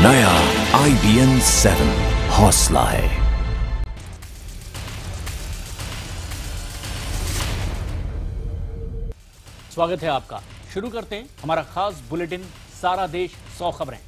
नया IBN 7 हौसला है। स्वागत है आपका। शुरू करते हैं हमारा खास बुलेटिन सारा देश 100 खबरें।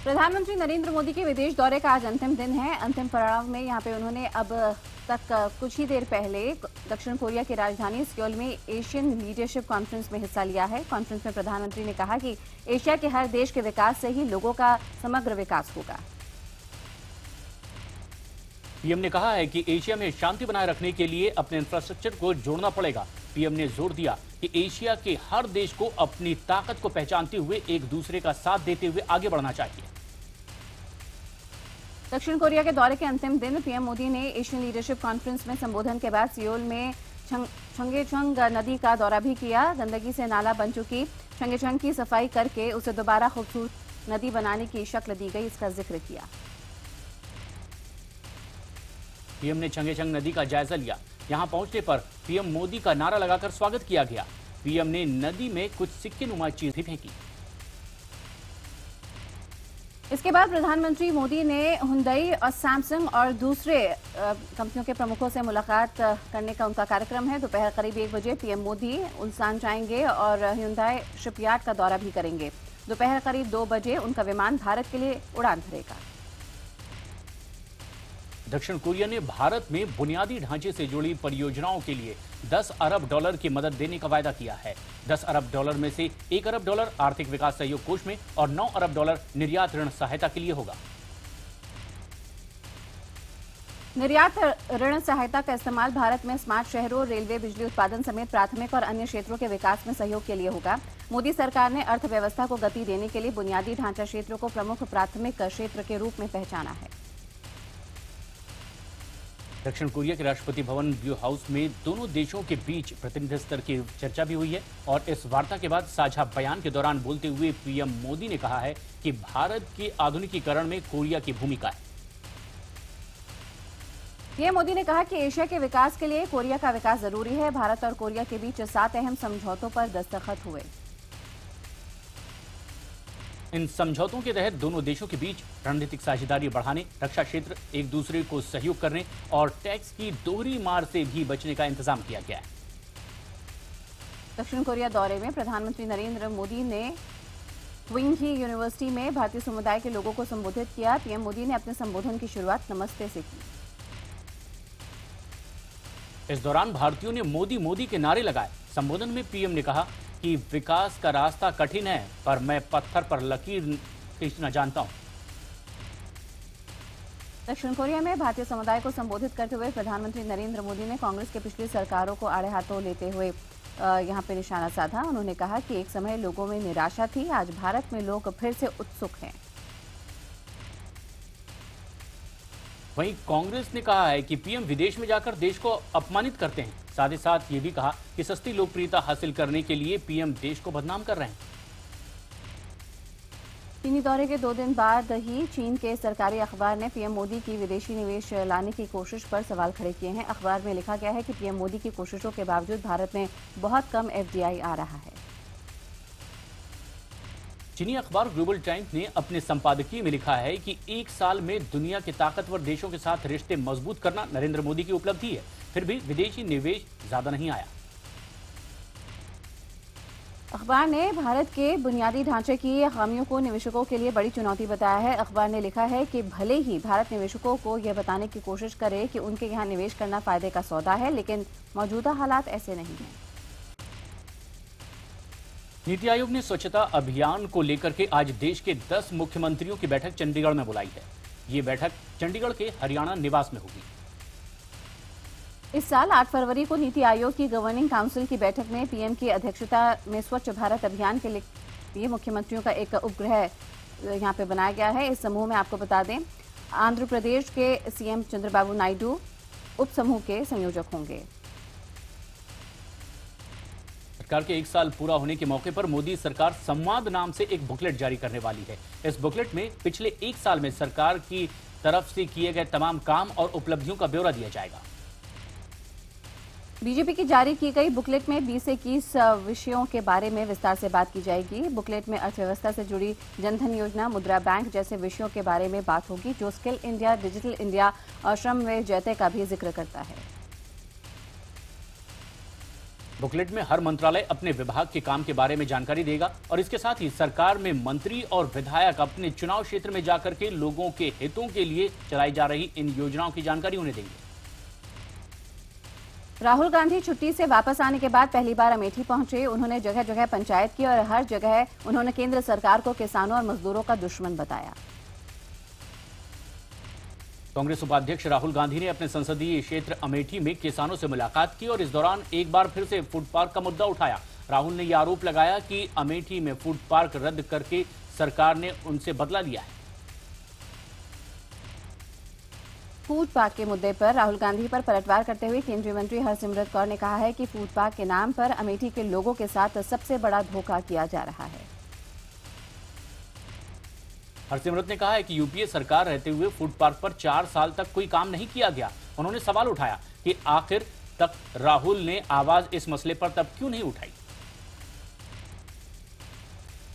प्रधानमंत्री नरेंद्र मोदी के विदेश दौरे का आज अंतिम दिन है। अंतिम पड़ाव में यहां पे उन्होंने अब तक कुछ ही देर पहले दक्षिण कोरिया की राजधानी सियोल में एशियन लीडरशिप कॉन्फ्रेंस में हिस्सा लिया है। कॉन्फ्रेंस में प्रधानमंत्री ने कहा कि एशिया के हर देश के विकास से ही लोगों का समग्र विकास होगा। पीएम ने कहा है कि एशिया में शांति बनाए रखने के लिए अपने इंफ्रास्ट्रक्चर को जोड़ना पड़ेगा। पीएम ने जोर दिया कि एशिया के हर देश को अपनी ताकत को पहचानते हुए एक दूसरे का साथ देते हुए आगे बढ़ना चाहिए। दक्षिण कोरिया के दौरे के अंतिम दिन पीएम मोदी ने एशियन लीडरशिप कॉन्फ्रेंस में संबोधन के बाद सियोल में चंगेचंग नदी का दौरा भी किया। गंदगी से नाला बन चुकी चंगेचंग की सफाई करके उसे दोबारा खूबसूरत नदी बनाने की शक्ल दी गई, इसका जिक्र किया। पीएम ने चंगेचंग नदी का जायजा लिया। यहां पहुंचने पर पीएम मोदी का नारा लगाकर स्वागत किया गया। पीएम ने नदी में कुछ सिक्के नुमा चीज भी फेंकी। इसके बाद प्रधानमंत्री मोदी ने हुंडई और सैमसंग और दूसरे कंपनियों के प्रमुखों से मुलाकात करने का उनका कार्यक्रम है। दोपहर करीब 1 बजे पीएम मोदी उल्सान जाएंगे और हुंडई शिपयार्ड का दौरा भी करेंगे। दोपहर करीब 2 बजे उनका विमान भारत के लिए उड़ान भरेगा। दक्षिण कोरिया ने भारत में बुनियादी ढांचे से जुड़ी परियोजनाओं के लिए $10 अरब की मदद देने का वायदा किया है। $10 अरब में से $1 अरब आर्थिक विकास सहयोग कोष में और $9 अरब निर्यात ऋण सहायता के लिए होगा। निर्यात ऋण सहायता का इस्तेमाल भारत में स्मार्ट शहरों, रेलवे, बिजली उत्पादन समेत प्राथमिक और अन्य क्षेत्रों के विकास में सहयोग के लिए होगा। मोदी सरकार ने अर्थव्यवस्था को गति देने के लिए बुनियादी ढांचा क्षेत्रों को प्रमुख प्राथमिक क्षेत्र के रूप में पहचाना है। दक्षिण कोरिया के राष्ट्रपति भवन ब्लू हाउस में दोनों देशों के बीच प्रतिनिधि स्तर की चर्चा भी हुई है और इस वार्ता के बाद साझा बयान के दौरान बोलते हुए पीएम मोदी ने कहा है कि भारत के आधुनिकीकरण में कोरिया की भूमिका है। पीएम मोदी ने कहा कि एशिया के विकास के लिए कोरिया का विकास जरूरी है। भारत और कोरिया के बीच 7 अहम समझौतों पर दस्तखत हुए। इन समझौतों के तहत दोनों देशों के बीच रणनीतिक साझेदारी बढ़ाने, रक्षा क्षेत्र, एक दूसरे को सहयोग करने और टैक्स की दोहरी मार से भी बचने का इंतजाम किया गया है। दक्षिण कोरिया दौरे में प्रधानमंत्री नरेंद्र मोदी ने क्विंघी यूनिवर्सिटी में भारतीय समुदाय के लोगों को संबोधित किया। पीएम मोदी ने अपने संबोधन की शुरुआत नमस्ते से की। इस दौरान भारतीयों ने मोदी मोदी के नारे लगाए। संबोधन में पीएम ने कहा कि विकास का रास्ता कठिन है, पर मैं पत्थर पर लकीर खींचना जानता हूं। दक्षिण कोरिया में भारतीय समुदाय को संबोधित करते हुए प्रधानमंत्री नरेंद्र मोदी ने कांग्रेस के पिछली सरकारों को आड़े हाथों लेते हुए यहां पर निशाना साधा। उन्होंने कहा कि एक समय लोगों में निराशा थी, आज भारत में लोग फिर से उत्सुक हैं। वहीं कांग्रेस ने कहा है कि पीएम विदेश में जाकर देश को अपमानित करते हैं। साथ ही साथ ये भी कहा कि सस्ती लोकप्रियता हासिल करने के लिए पीएम देश को बदनाम कर रहे हैं। चीनी दौरे के 2 दिन बाद ही चीन के सरकारी अखबार ने पीएम मोदी की विदेशी निवेश लाने की कोशिश पर सवाल खड़े किए हैं। अखबार में लिखा गया है कि पीएम मोदी की कोशिशों के बावजूद भारत में बहुत कम FDI आ रहा है। चीनी अखबार ग्लोबल टाइम्स ने अपने संपादकीय में लिखा है कि 1 साल में दुनिया के ताकतवर देशों के साथ रिश्ते मजबूत करना नरेंद्र मोदी की उपलब्धि है, फिर भी विदेशी निवेश ज्यादा नहीं आया। अखबार ने भारत के बुनियादी ढांचे की खामियों को निवेशकों के लिए बड़ी चुनौती बताया है। अखबार ने लिखा है कि भले ही भारत निवेशकों को यह बताने की कोशिश करे कि उनके यहाँ निवेश करना फायदे का सौदा है, लेकिन मौजूदा हालात ऐसे नहीं हैं। नीति आयोग ने स्वच्छता अभियान को लेकर के आज देश के 10 मुख्यमंत्रियों की बैठक चंडीगढ़ में बुलाई है। ये बैठक चंडीगढ़ के हरियाणा निवास में होगी। इस साल 8 फरवरी को नीति आयोग की गवर्निंग काउंसिल की बैठक में पीएम की अध्यक्षता में स्वच्छ भारत अभियान के लिए मुख्यमंत्रियों का एक उपग्रह यहां पे बनाया गया है। इस समूह में आपको बता दें आंध्र प्रदेश के सीएम चंद्रबाबू नायडू उप समूह के संयोजक होंगे। सरकार के 1 साल पूरा होने के मौके पर मोदी सरकार संवाद नाम से एक बुकलेट जारी करने वाली है। इस बुकलेट में पिछले 1 साल में सरकार की तरफ से किए गए तमाम काम और उपलब्धियों का ब्यौरा दिया जाएगा। बीजेपी की जारी की गई बुकलेट में 20 से 21 विषयों के बारे में विस्तार से बात की जाएगी। बुकलेट में अर्थव्यवस्था से जुड़ी जनधन योजना, मुद्रा बैंक जैसे विषयों के बारे में बात होगी, जो स्किल इंडिया, डिजिटल इंडिया और श्रम व जयते का भी जिक्र करता है। बुकलेट में हर मंत्रालय अपने विभाग के काम के बारे में जानकारी देगा और इसके साथ ही सरकार में मंत्री और विधायक अपने चुनाव क्षेत्र में जाकर के लोगों के हितों के लिए चलाई जा रही इन योजनाओं की जानकारी उन्हें देंगे। राहुल गांधी छुट्टी से वापस आने के बाद पहली बार अमेठी पहुंचे। उन्होंने जगह जगह पंचायत की और हर जगह उन्होंने केंद्र सरकार को किसानों और मजदूरों का दुश्मन बताया। कांग्रेस उपाध्यक्ष राहुल गांधी ने अपने संसदीय क्षेत्र अमेठी में किसानों से मुलाकात की और इस दौरान एक बार फिर से फूड पार्क का मुद्दा उठाया। राहुल ने यह आरोप लगाया कि अमेठी में फूड पार्क रद्द करके सरकार ने उनसे बदला लिया है। फूड पार्क के मुद्दे पर राहुल गांधी पर पलटवार करते हुए केंद्रीय मंत्री हरसिमरत कौर ने कहा है कि फूड पार्क के नाम पर अमेठी के लोगों के साथ सबसे बड़ा धोखा किया जा रहा है। हरसिमरत ने कहा है कि यूपीए सरकार रहते हुए फूड पार्क पर 4 साल तक कोई काम नहीं किया गया। उन्होंने सवाल उठाया कि आखिर तक राहुल ने आवाज इस मसले पर तब क्यों नहीं उठाई।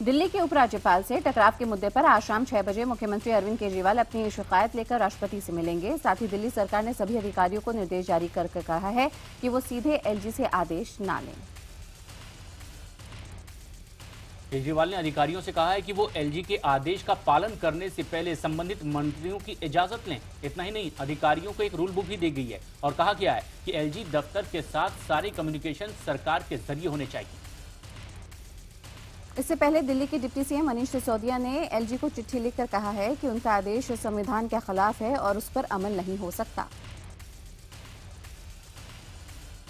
दिल्ली के उपराज्यपाल से टकराव के मुद्दे पर आज शाम 6 बजे मुख्यमंत्री अरविंद केजरीवाल अपनी शिकायत लेकर राष्ट्रपति से मिलेंगे। साथ ही दिल्ली सरकार ने सभी अधिकारियों को निर्देश जारी करके कहा है कि वो सीधे एलजी से आदेश ना लें। केजरीवाल ने अधिकारियों से कहा है कि वो एलजी के आदेश का पालन करने से पहले संबंधित मंत्रियों की इजाजत लें। इतना ही नहीं, अधिकारियों को एक रूल बुक भी दी गई है और कहा गया है कि एलजी दफ्तर के साथ सारे कम्युनिकेशन सरकार के जरिए होने चाहिए। इससे पहले दिल्ली के डिप्टी सीएम मनीष सिसोदिया ने एलजी को चिट्ठी लिखकर कहा है कि उनका आदेश संविधान के खिलाफ है और उस पर अमल नहीं हो सकता।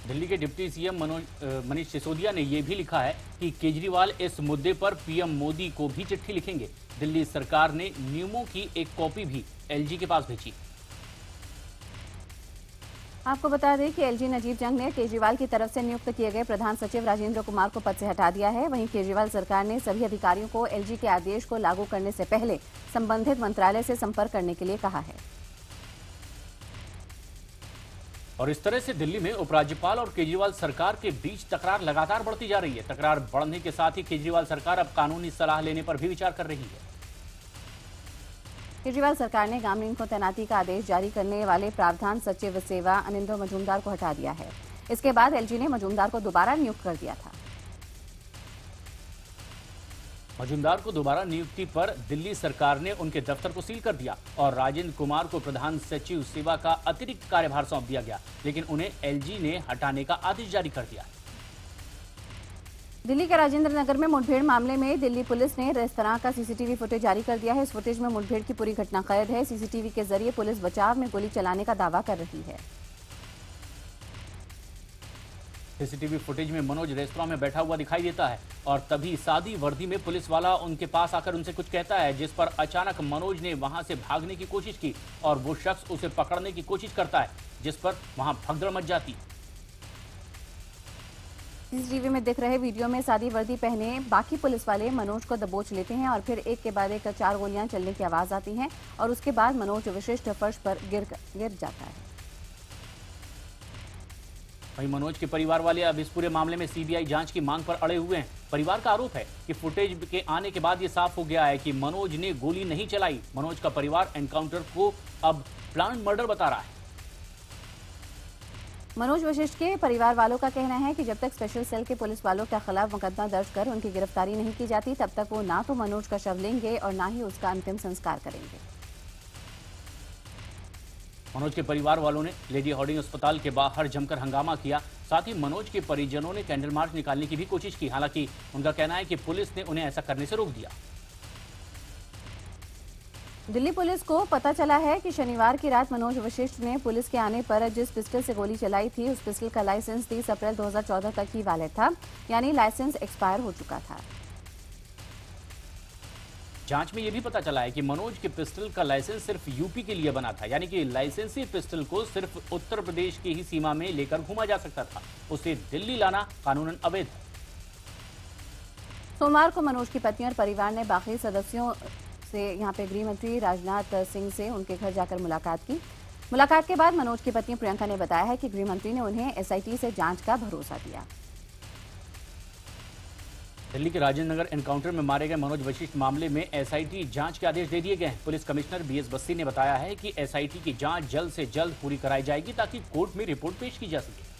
दिल्ली के डिप्टी सीएम मनीष सिसोदिया ने यह भी लिखा है कि केजरीवाल इस मुद्दे पर पीएम मोदी को भी चिट्ठी लिखेंगे। दिल्ली सरकार ने नियमों की एक कॉपी भी एलजी के पास भेजी। आपको बता दें कि एलजी नजीब जंग ने केजरीवाल की तरफ से नियुक्त किए गए प्रधान सचिव राजेंद्र कुमार को पद से हटा दिया है। वहीं केजरीवाल सरकार ने सभी अधिकारियों को एलजी के आदेश को लागू करने से पहले संबंधित मंत्रालय से संपर्क करने के लिए कहा है। और इस तरह से दिल्ली में उपराज्यपाल और केजरीवाल सरकार के बीच तकरार लगातार बढ़ती जा रही है। तकरार बढ़ने के साथ ही केजरीवाल सरकार अब कानूनी सलाह लेने पर भी विचार कर रही है। केजरीवाल सरकार ने ग्रामीण को तैनाती का आदेश जारी करने वाले प्रावधान सचिव सेवा अनिंदो मजूमदार को हटा दिया है। इसके बाद एलजी ने मजूमदार को दोबारा नियुक्त कर दिया था। मजूमदार को दोबारा नियुक्ति पर दिल्ली सरकार ने उनके दफ्तर को सील कर दिया और राजेंद्र कुमार को प्रधान सचिव सेवा का अतिरिक्त कार्यभार सौंप दिया गया, लेकिन उन्हें एलजी ने हटाने का आदेश जारी कर दिया। दिल्ली के राजेंद्र नगर में मुठभेड़ मामले में दिल्ली पुलिस ने रेस्तरां का सीसीटीवी फुटेज जारी कर दिया है। इस फुटेज में मुठभेड़ की पूरी घटना कैद है। सीसीटीवी के जरिए पुलिस बचाव में गोली चलाने का दावा कर रही है। सीसीटीवी फुटेज में मनोज रेस्तरां में बैठा हुआ दिखाई देता है और तभी सादी वर्दी में पुलिस वाला उनके पास आकर उनसे कुछ कहता है, जिस पर अचानक मनोज ने वहां से भागने की कोशिश की और वो शख्स उसे पकड़ने की कोशिश करता है, जिस पर वहां भगदड़ मच जाती। सीसीटीवी में दिख रहे वीडियो में सादी वर्दी पहने बाकी पुलिस वाले मनोज को दबोच लेते हैं और फिर एक के बाद एक 4 गोलियां चलने की आवाज आती है और उसके बाद मनोज विशिष्ट फर्श पर गिर जाता है। वहीं मनोज के परिवार वाले अब इस पूरे मामले में सीबीआई जांच की मांग पर अड़े हुए हैं। परिवार का आरोप है कि फुटेज के आने के बाद यह साफ हो गया है कि मनोज ने गोली नहीं चलाई। मनोज का परिवार एनकाउंटर को अब प्लान मर्डर बता रहा है। मनोज वशिष्ठ के परिवार वालों का कहना है कि जब तक स्पेशल सेल के पुलिस वालों के खिलाफ मुकदमा दर्ज कर उनकी गिरफ्तारी नहीं की जाती, तब तक वो ना तो मनोज का शव लेंगे और ना ही उसका अंतिम संस्कार करेंगे। मनोज के परिवार वालों ने लेडी हार्डिंग अस्पताल के बाहर जमकर हंगामा किया। साथ ही मनोज के परिजनों ने कैंडल मार्च निकालने की भी कोशिश की। हालांकि उनका कहना है कि पुलिस ने उन्हें ऐसा करने से रोक दिया। दिल्ली पुलिस को पता चला है कि शनिवार की रात मनोज वशिष्ठ ने पुलिस के आने पर जिस पिस्टल से गोली चलाई थी, उस पिस्टल का लाइसेंस 30 अप्रैल 2014 तक ही वैलिड था, यानी लाइसेंस एक्सपायर हो चुका था। जांच में यह भी पता चला है कि मनोज के पिस्टल का लाइसेंस सिर्फ यूपी के लिए बना था, यानी कि लाइसेंसी पिस्टल को सिर्फ उत्तर प्रदेश की ही सीमा में लेकर घूमा जा सकता था। उसे दिल्ली लाना कानूनन अवैध है। सोमवार को मनोज की पत्नी और परिवार ने बाकी सदस्यों से यहां पे गृह मंत्री राजनाथ सिंह से उनके घर जाकर मुलाकात की। मुलाकात के बाद मनोज की पत्नी प्रियंका ने बताया है कि गृह मंत्री ने उन्हें एसआईटी से जांच का भरोसा दिया। दिल्ली के राजेंद्र नगर एनकाउंटर में मारे गए मनोज वशिष्ठ मामले में एसआईटी जांच के आदेश दे दिए गए हैं। पुलिस कमिश्नर बीएस बस्सी ने बताया है कि एसआईटी की जांच जल्द से जल्द पूरी कराई जाएगी ताकि कोर्ट में रिपोर्ट पेश की जा सके।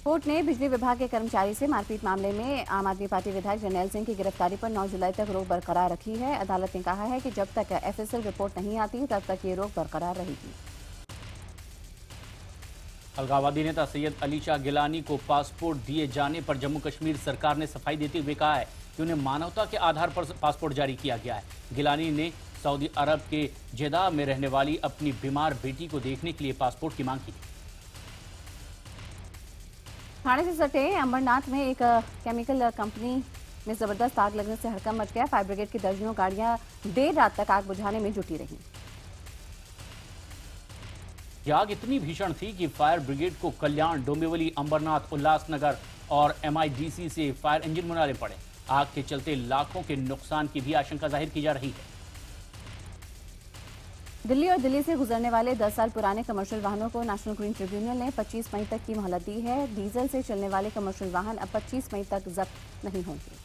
कोर्ट ने बिजली विभाग के कर्मचारी से मारपीट मामले में आम आदमी पार्टी विधायक जरनैल सिंह की गिरफ्तारी पर 9 जुलाई तक रोक बरकरार रखी है। अदालत ने कहा है कि जब तक एफएसएल रिपोर्ट नहीं आती तब तक ये रोक बरकरार रहेगी। अलगाववादी नेता सैयद अली शाह गिलानी को पासपोर्ट दिए जाने पर जम्मू कश्मीर सरकार ने सफाई देते हुए कहा है कि उन्हें मानवता के आधार पर पासपोर्ट जारी किया गया है। गिलानी ने सऊदी अरब के जेदा में रहने वाली अपनी बीमार बेटी को देखने के लिए पासपोर्ट की मांग की। थाने से सटे अंबरनाथ में एक केमिकल कंपनी में जबरदस्त आग लगने से हड़कंप मच गया। फायर ब्रिगेड की दर्जनों गाड़ियां देर रात तक आग बुझाने में जुटी रहीं। यह आग इतनी भीषण थी कि फायर ब्रिगेड को कल्याण, डोंबिवली, अंबरनाथ, उल्लासनगर और एमआईडीसी से फायर इंजन बुलाने पड़े। आग के चलते लाखों के नुकसान की भी आशंका जाहिर की जा रही है। दिल्ली और दिल्ली से गुजरने वाले 10 साल पुराने कमर्शियल वाहनों को नेशनल ग्रीन ट्रिब्यूनल ने 25 मई तक की मोहलत दी है। डीजल से चलने वाले कमर्शियल वाहन अब 25 मई तक जब्त नहीं होंगे।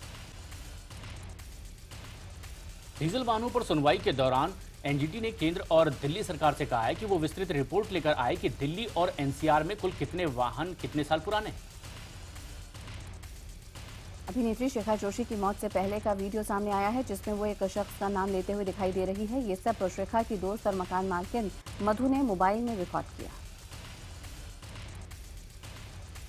डीजल वाहनों पर सुनवाई के दौरान एनजीटी ने केंद्र और दिल्ली सरकार से कहा है कि वो विस्तृत रिपोर्ट लेकर आए कि दिल्ली और एनसीआर में कुल कितने वाहन कितने साल पुराने हैं। अभिनेत्री शिखा जोशी की मौत से पहले का वीडियो सामने आया है जिसमें वो एक शख्स का नाम लेते हुए दिखाई दे रही है। ये सब शिखा की दोस्त और मकान मालकिन मधु ने मोबाइल में रिकॉर्ड किया।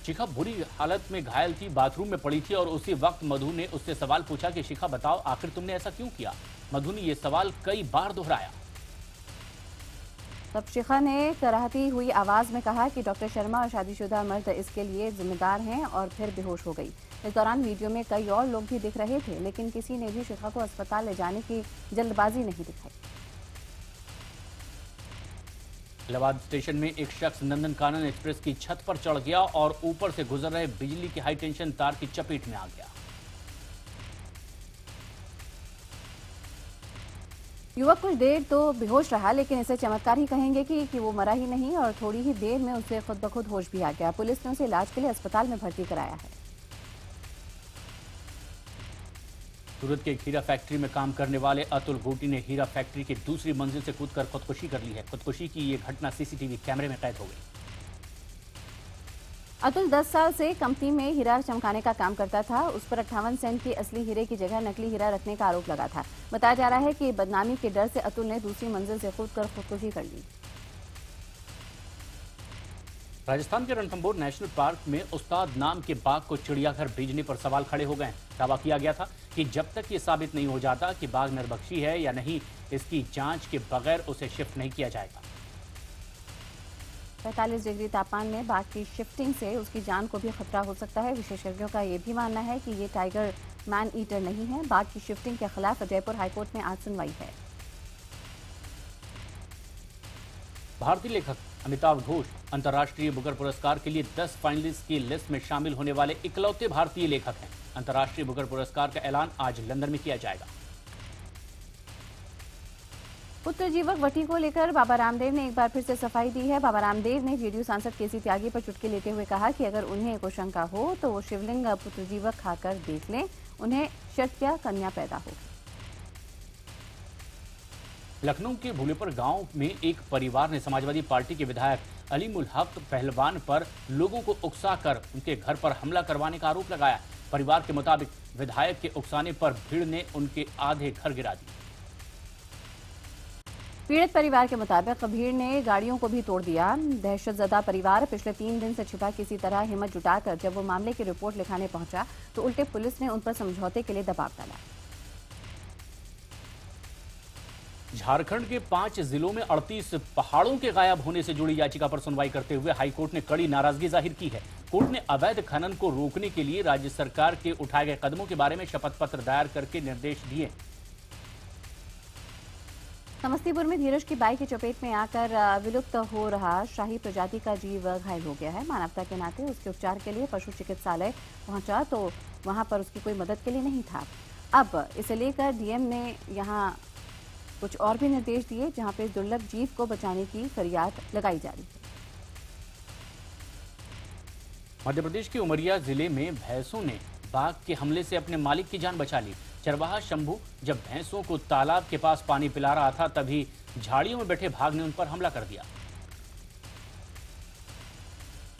शिखा बुरी हालत में घायल थी, बाथरूम में पड़ी थी और उसी वक्त मधु ने उससे सवाल पूछा कि शिखा बताओ आखिर तुमने ऐसा क्यों किया। मधु ने यह सवाल कई बार दोहराया। तब शिखा ने कराहती हुई आवाज में कहा कि डॉक्टर शर्मा और शादीशुदा मर्द इसके लिए जिम्मेदार हैं और फिर बेहोश हो गई। इस दौरान वीडियो में कई और लोग भी दिख रहे थे लेकिन किसी ने भी शिखा को अस्पताल ले जाने की जल्दबाजी नहीं दिखाई। इलाहाबाद स्टेशन में एक शख्स नंदनकानन एक्सप्रेस की छत पर चढ़ गया और ऊपर से गुजर रहे बिजली के हाई टेंशन तार की चपेट में आ गया। युवक कुछ देर तो बेहोश रहा लेकिन इसे चमत्कार ही कहेंगे कि वो मरा ही नहीं और थोड़ी ही देर में उसे खुद ब खुद होश भी आ गया। पुलिस ने उसे इलाज के लिए अस्पताल में भर्ती कराया है। सूरत के एक हीरा फैक्ट्री में काम करने वाले अतुल गोटी ने हीरा फैक्ट्री की दूसरी मंजिल से कूदकर खुदकुशी कर ली है। खुदकुशी की ये घटना सीसीटीवी कैमरे में कैद हो गई। अतुल 10 साल से कंपनी में हीरा चमकाने का काम करता था। उस पर 58 सेंट की असली हीरे की जगह नकली हीरा रखने का आरोप लगा था। बताया जा रहा है कि बदनामी के डर से अतुल ने दूसरी मंजिल से कूदकर खुदकुशी कर ली। राजस्थान के रणथंभौर नेशनल पार्क में उस्ताद नाम के बाघ को चिड़ियाघर भेजने पर सवाल खड़े हो गए हैं। दावा किया गया था कि जब तक ये साबित नहीं हो जाता कि बाघ नरभक्षी है या नहीं, इसकी जांच के बगैर उसे शिफ्ट नहीं किया जाएगा। 45 डिग्री तापमान में बाघ की शिफ्टिंग से उसकी जान को भी खतरा हो सकता है। विशेषज्ञों का यह भी मानना है कि ये टाइगर मैन ईटर नहीं है। बाघ की शिफ्टिंग के खिलाफ जयपुर हाईकोर्ट में आज सुनवाई है। भारतीय लेखक अमिताभ घोष अंतर्राष्ट्रीय बुकर पुरस्कार के लिए 10 फाइनलिस्ट की लिस्ट में शामिल होने वाले इकलौते भारतीय लेखक हैं। अंतर्राष्ट्रीय बुकर पुरस्कार का ऐलान आज लंदन में किया जाएगा। पुत्र जीवक वटी को लेकर बाबा रामदेव ने एक बार फिर से सफाई दी है। बाबा रामदेव ने जेडीयू सांसद केसी त्यागी पर चुटकी लेते हुए कहा कि अगर उन्हें कोई शंका हो तो वो शिवलिंग पुत्र जीवक खाकर देख लें, उन्हें क्षत्रिय कन्या पैदा होगी। लखनऊ के भूलेपर गांव में एक परिवार ने समाजवादी पार्टी के विधायक अलीमुल हक पहलवान पर लोगों को उकसाकर उनके घर पर हमला करवाने का आरोप लगाया। परिवार के मुताबिक विधायक के उकसाने पर भीड़ ने उनके आधे घर गिरा दिए। पीड़ित परिवार के मुताबिक भीड़ ने गाड़ियों को भी तोड़ दिया। दहशतजदा परिवार पिछले 3 दिन से छिपा किसी तरह हिम्मत जुटाकर जब वो मामले की रिपोर्ट लिखाने पहुंचा तो उल्टे पुलिस ने उन पर समझौते के लिए दबाव डाला। झारखंड के 5 जिलों में 38 पहाड़ों के गायब होने से जुड़ी याचिका पर सुनवाई करते हुए हाईकोर्ट ने कड़ी नाराजगी जाहिर की है। कोर्ट ने अवैध खनन को रोकने के लिए राज्य सरकार के उठाए गए कदमों के बारे में शपथ पत्र दायर करके निर्देश दिए। समस्तीपुर में धीरज की बाइक की चपेट में आकर विलुप्त हो रहा शाही प्रजाति का जीव घायल हो गया है। मानवता के नाते उसके उपचार के लिए पशु चिकित्सालय पहुंचा तो वहां पर उसकी कोई मदद के लिए नहीं था। अब इसे लेकर डीएम ने यहां कुछ और भी निर्देश दिए जहां पे दुर्लभ जीव को बचाने की फरियाद लगाई जा रही है। मध्य प्रदेश के उमरिया जिले में भैंसों ने बाघ के हमले से अपने मालिक की जान बचा ली। चरवाहा शंभू जब भैंसों को तालाब के पास पानी पिला रहा था, तभी झाड़ियों में बैठे बाघ ने उन पर हमला कर दिया।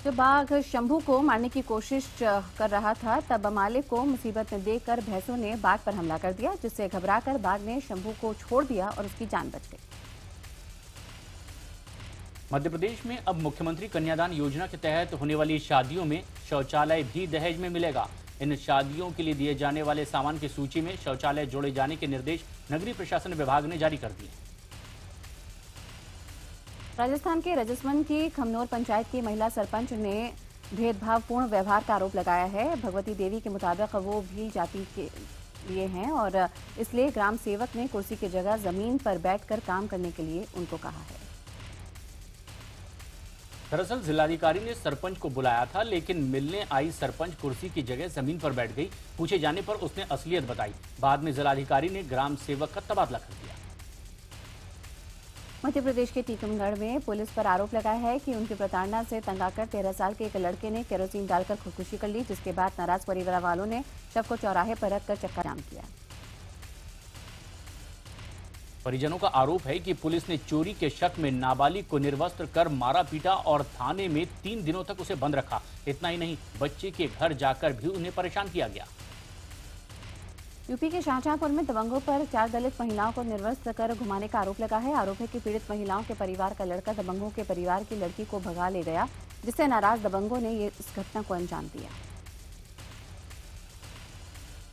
जब बाघ शंभू को मारने की कोशिश कर रहा था, तब मालिक को मुसीबत में देखकर भैंसों ने बाघ पर हमला कर दिया, जिससे घबराकर बाघ ने शंभू को छोड़ दिया और उसकी जान बच गई। मध्य प्रदेश में अब मुख्यमंत्री कन्यादान योजना के तहत होने वाली शादियों में शौचालय भी दहेज में मिलेगा। इन शादियों के लिए दिए जाने वाले सामान की सूची में शौचालय जोड़े जाने के निर्देश नगरीय प्रशासन विभाग ने जारी कर दिए। राजस्थान के राजसमंद की खमनोर पंचायत की महिला सरपंच ने भेदभावपूर्ण व्यवहार का आरोप लगाया है। भगवती देवी के मुताबिक वो भील जाति के लिए हैं और इसलिए ग्राम सेवक ने कुर्सी की जगह जमीन पर बैठकर काम करने के लिए उनको कहा है। दरअसल जिलाधिकारी ने सरपंच को बुलाया था, लेकिन मिलने आई सरपंच कुर्सी की जगह जमीन पर बैठ गई। पूछे जाने पर उसने असलियत बताई। बाद में जिलाधिकारी ने ग्राम सेवक का तबादला कर दिया। मध्य प्रदेश के टीकमगढ़ में पुलिस पर आरोप लगाया है कि उनकी प्रताड़ना से तंग आकर 13 साल के एक लड़के ने केरोसिन डालकर खुदकुशी कर ली, जिसके बाद नाराज परिवार वालों ने शव को चौराहे पर रखकर चक्का जाम किया। परिजनों का आरोप है कि पुलिस ने चोरी के शक में नाबालिग को निर्वस्त्र कर मारा पीटा और थाने में 3 दिनों तक उसे बंद रखा। इतना ही नहीं, बच्चे के घर जाकर भी उन्हें परेशान किया गया। यूपी के शाहजहांपुर में दबंगों पर 4 दलित महिलाओं को निर्वस्त्र कर घुमाने का आरोप लगा है। आरोप है कि पीड़ित महिलाओं के परिवार का लड़का दबंगों के परिवार की लड़की को भगा ले गया, जिससे नाराज दबंगों ने इस घटना को अंजाम दिया।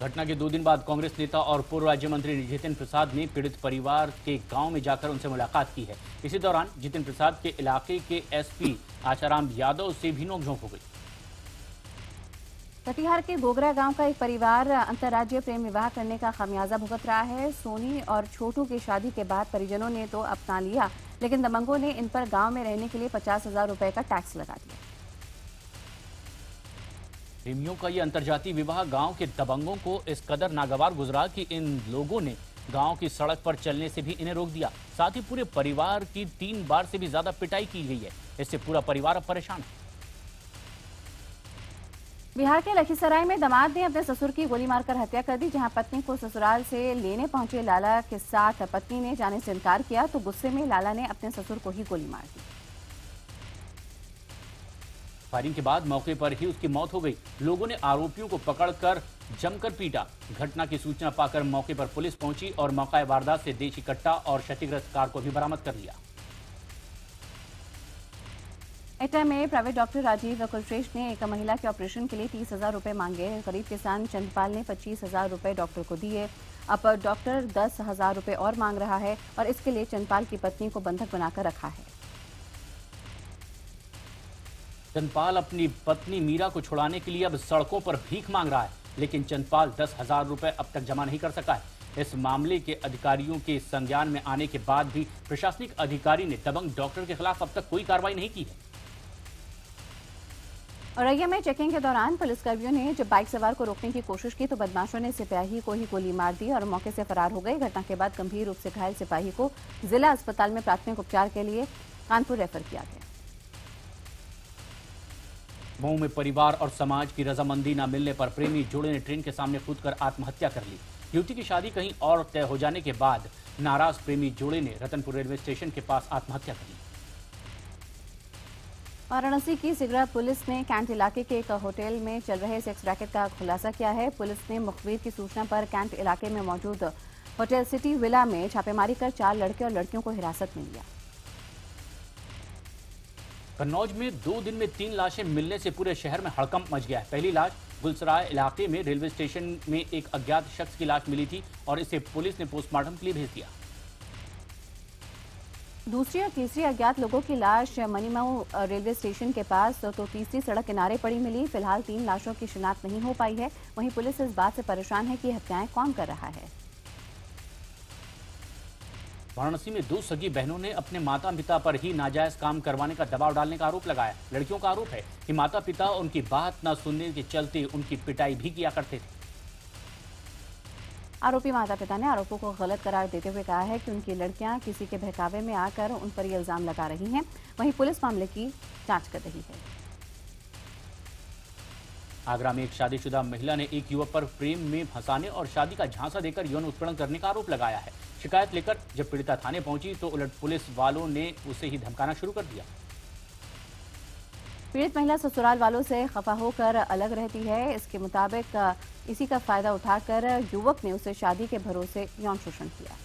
घटना के 2 दिन बाद कांग्रेस नेता और पूर्व राज्य मंत्री जितिन प्रसाद ने पीड़ित परिवार के गांव में जाकर उनसे मुलाकात की है। इसी दौरान जितिन प्रसाद के इलाके के एसपी आशाराम यादव से भी नोकझोंक हो गई। कटिहार के गोगरा गांव का एक परिवार अंतर्राज्यीय प्रेम विवाह करने का खमियाजा भुगत रहा है। सोनी और छोटू की शादी के बाद परिजनों ने तो अपना लिया, लेकिन दबंगों ने इन पर गांव में रहने के लिए 50,000 रुपए का टैक्स लगा दिया। प्रेमियों का ये अंतर्जातीय विवाह गांव के दबंगों को इस कदर नागवार गुजरा कि इन लोगों ने गांव की सड़क पर चलने से भी इन्हें रोक दिया। साथ ही पूरे परिवार की 3 बार से भी ज्यादा पिटाई की गई है। इससे पूरा परिवार अब परेशान है। बिहार के लखीसराय में दामाद ने अपने ससुर की गोली मारकर हत्या कर दी। जहां पत्नी को ससुराल से लेने पहुंचे लाला के साथ पत्नी ने जाने से इनकार किया, तो गुस्से में लाला ने अपने ससुर को ही गोली मार दी। फायरिंग के बाद मौके पर ही उसकी मौत हो गई। लोगों ने आरोपियों को पकड़कर जमकर पीटा। घटना की सूचना पाकर मौके पर पुलिस पहुंची और मौका वारदात से देशी कट्टा और क्षतिग्रस्त कार को भी बरामद कर लिया। एटा में प्राइवेट डॉक्टर राजीव कुलश्रेष्ठ ने एक महिला के ऑपरेशन के लिए 30,000 रुपए मांगे। गरीब किसान चंदपाल ने 25,000 रुपए डॉक्टर को दिए। अब डॉक्टर 10,000 रुपए और मांग रहा है और इसके लिए चंदपाल की पत्नी को बंधक बनाकर रखा है। चंदपाल अपनी पत्नी मीरा को छुड़ाने के लिए अब सड़कों पर भीख मांग रहा है, लेकिन चंदपाल 10,000 रुपए अब तक जमा नहीं कर सका है। इस मामले के अधिकारियों के संज्ञान में आने के बाद भी प्रशासनिक अधिकारी ने दबंग डॉक्टर के खिलाफ अब तक कोई कार्रवाई नहीं की है। औरैया में चेकिंग के दौरान पुलिसकर्मियों ने जब बाइक सवार को रोकने की कोशिश की, तो बदमाशों ने सिपाही को ही गोली मार दी और मौके से फरार हो गए। घटना के बाद गंभीर रूप से घायल सिपाही को जिला अस्पताल में प्राथमिक उपचार के लिए कानपुर रेफर किया गया। मऊ में परिवार और समाज की रजामंदी न मिलने पर प्रेमी जोड़े ने ट्रेन के सामने कूदकर आत्महत्या कर ली। युवती की शादी कहीं और तय हो जाने के बाद नाराज प्रेमी जोड़े ने रतनपुर रेलवे स्टेशन के पास आत्महत्या कर ली। वाराणसी की सिगरा पुलिस ने कैंट इलाके के एक होटल में चल रहे सेक्स रैकेट का खुलासा किया है। पुलिस ने मुखबिर की सूचना पर कैंट इलाके में मौजूद होटल सिटी विला में छापेमारी कर 4 लड़के और लड़कियों को हिरासत में लिया। कन्नौज में 2 दिन में 3 लाशें मिलने से पूरे शहर में हड़कंप मच गया है। पहली लाश गुलसराय इलाके में रेलवे स्टेशन में एक अज्ञात शख्स की लाश मिली थी और इसे पुलिस ने पोस्टमार्टम के लिए भेज दिया। दूसरी और तीसरी अज्ञात लोगों की लाश मनीमऊ रेलवे स्टेशन के पास तो तीसरी सड़क किनारे पड़ी मिली। फिलहाल 3 लाशों की शिनाख्त नहीं हो पाई है। वहीं पुलिस इस बात से परेशान है कि हत्याएं कौन कर रहा है। वाराणसी में 2 सगी बहनों ने अपने माता पिता पर ही नाजायज काम करवाने का दबाव डालने का आरोप लगाया। लड़कियों का आरोप है कि माता पिता उनकी बात न सुनने के चलते उनकी पिटाई भी किया करते थे। आरोपी माता पिता ने आरोपों को गलत करार देते हुए कहा है कि उनकी लड़कियां किसी के बहकावे में आकर उन पर ये इल्जाम लगा रही हैं। वहीं पुलिस मामले की जांच कर रही है। आगरा में एक शादीशुदा महिला ने एक युवक पर प्रेम में फंसाने और शादी का झांसा देकर यौन उत्पीड़न करने का आरोप लगाया है। शिकायत लेकर जब पीड़िता थाने पहुंची तो उलट पुलिस वालों ने उसे ही धमकाना शुरू कर दिया। पीड़ित महिला ससुराल वालों से खफा होकर अलग रहती है। इसके मुताबिक इसी का फायदा उठाकर युवक ने उसे शादी के भरोसे यौन शोषण किया।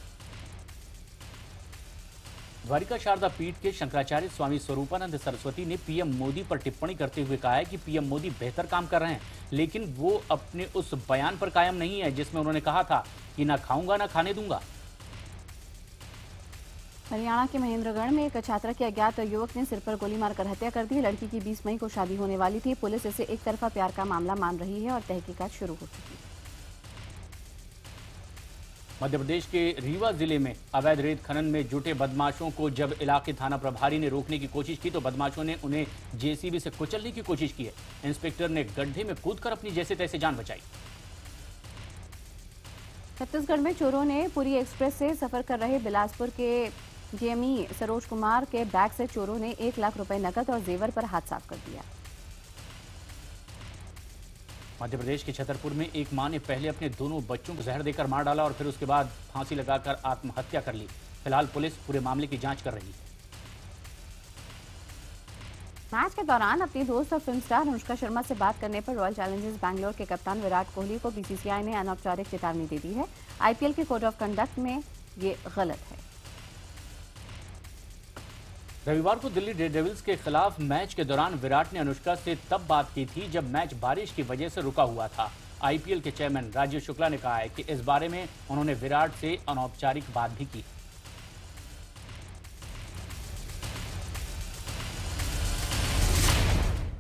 द्वारिका शारदा पीठ के शंकराचार्य स्वामी स्वरूपानंद सरस्वती ने पीएम मोदी पर टिप्पणी करते हुए कहा है कि पीएम मोदी बेहतर काम कर रहे हैं, लेकिन वो अपने उस बयान पर कायम नहीं है जिसमें उन्होंने कहा था कि ना खाऊंगा ना खाने दूंगा। हरियाणा के महेंद्रगढ़ में एक छात्रा के अज्ञात युवक ने सिर पर गोली मारकर हत्या कर दी। लड़की की 20 मई को शादी होने वाली थी। पुलिस इसे एक तरफा प्यार का मामला मान रही है और तहकीकात शुरू हो चुकी है। मध्य प्रदेश के रीवा जिले में अवैध रेत खनन में जुटे बदमाशों को जब इलाके थाना प्रभारी ने रोकने की कोशिश की तो बदमाशों ने उन्हें जेसीबी से कुचलने की कोशिश की है। इंस्पेक्टर ने गड्ढे में कूदकर अपनी जैसे तैसे जान बचाई। छत्तीसगढ़ में चोरों ने पुरी एक्सप्रेस से सफर कर रहे बिलासपुर के जेएमई सरोज कुमार के बैग से चोरों ने 1 लाख रुपए नकद और जेवर पर हाथ साफ कर दिया। मध्य प्रदेश के छतरपुर में एक मां ने पहले अपने दोनों बच्चों को जहर देकर मार डाला और फिर उसके बाद फांसी लगाकर आत्महत्या कर ली। फिलहाल पुलिस पूरे मामले की जांच कर रही है। मैच के दौरान अपनी दोस्त और फिल्म स्टार अनुष्का शर्मा से बात करने पर रॉयल चैलेंजर्स बैंगलोर के कप्तान विराट कोहली को बीसीसीआई ने अनौपचारिक चेतावनी दे दी है। आईपीएल के कोड ऑफ कंडक्ट में ये गलत है। रविवार को दिल्ली डेयरडेविल्स के खिलाफ मैच के दौरान विराट ने अनुष्का से तब बात की थी जब मैच बारिश की वजह से रुका हुआ था। आईपीएल के चेयरमैन राजीव शुक्ला ने कहा है कि इस बारे में उन्होंने विराट से अनौपचारिक बात भी की।